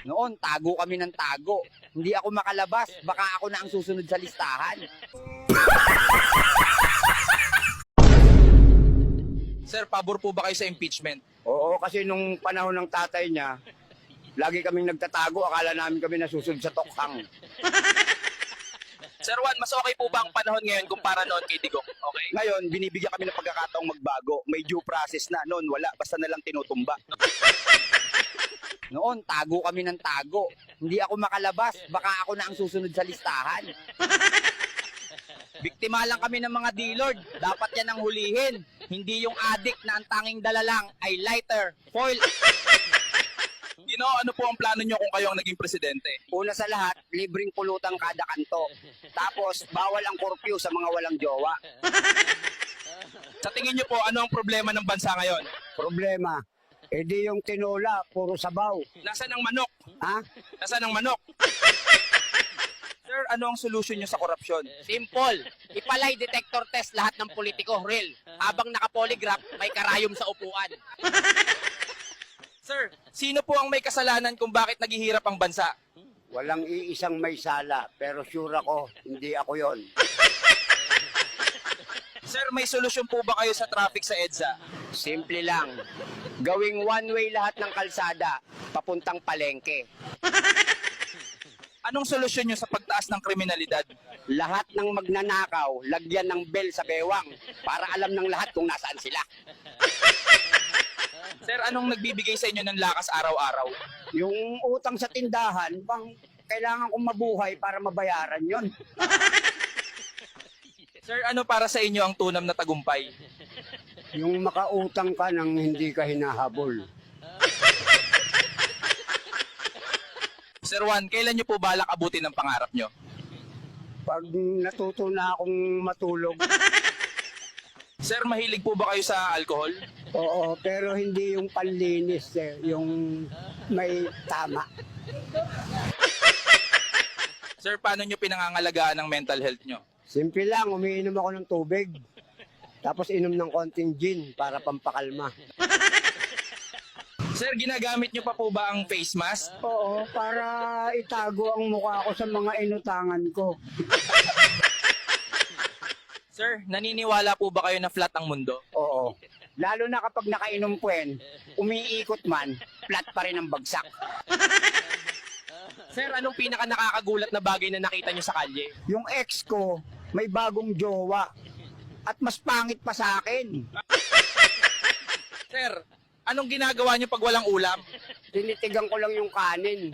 Noon, tago kami ng tago. Hindi ako makalabas. Baka ako na ang susunod sa listahan. Sir, pabor po ba kayo sa impeachment? Oo, kasi nung panahon ng tatay niya, lagi kaming nagtatago. Akala namin kami nasusunod sa tokhang. Sir Juan, mas okay po ba ang panahon ngayon kumpara noon kay Digong? Okay? Ngayon, binibigyan kami ng pagkakataong magbago. May due process na. Noon, wala. Basta na lang tinutumba. Noon, tago kami ng tago. Hindi ako makalabas. Baka ako na ang susunod sa listahan. Biktima lang kami ng mga D-Lord. Dapat yan ang hulihin. Hindi yung addict na ang tanging dala lang ay lighter, foil. Ano po ang plano nyo kung kayo ang naging presidente? Una sa lahat, libreng pulutang kada kanto. Tapos, bawal ang curfew sa mga walang jowa. Sa tingin nyo po, ano ang problema ng bansa ngayon? Problema, edi yung tinola, puro sabaw. Nasaan ang manok? Ha? Nasaan ang manok? Sir, ano ang solusyon nyo sa korupsyon? Simple. Ipalay detector test lahat ng politiko, real. Habang nakapolygraph, may karayom sa upuan. Sir, sino po ang may kasalanan kung bakit naghihirap ang bansa? Walang iisang may sala, pero sure ako, hindi ako yon. Sir, may solusyon po ba kayo sa traffic sa EDSA? Simple lang. Gawing one-way lahat ng kalsada, papuntang palengke. Anong solusyon nyo sa pagtaas ng kriminalidad? Lahat ng magnanakaw, lagyan ng bell sa bewang para alam ng lahat kung nasaan sila. Sir, anong nagbibigay sa inyo ng lakas araw-araw? Yung utang sa tindahan, bang kailangan kong mabuhay para mabayaran yon. Sir, ano para sa inyo ang tunam na tagumpay? Yung makautang ka nang hindi ka hinahabol. Sir Juan, kailan nyo po balak abutin ang pangarap nyo? Pag natuto na akong matulog, Sir, mahilig po ba kayo sa alcohol? oo, pero hindi yung panlinis, yung may tama. Sir, paano nyo pinangangalagaan ang mental health nyo? Simple lang, umiinom ako ng tubig. Tapos inom ng konting gin para pampakalma. Sir, ginagamit nyo pa po ba ang face mask? Oo, para itago ang mukha ko sa mga inutangan ko. Sir, naniniwala po ba kayo na flat ang mundo? Oo. Lalo na kapag nakainom kwen, umiikot man, flat pa rin ang bagsak. Sir, anong pinaka nakakagulat na bagay na nakita nyo sa kalye? Yung ex ko, may bagong jowa. At mas pangit pa sa akin. Sir, anong ginagawa nyo pag walang ulam? Tinitigan ko lang yung kanin.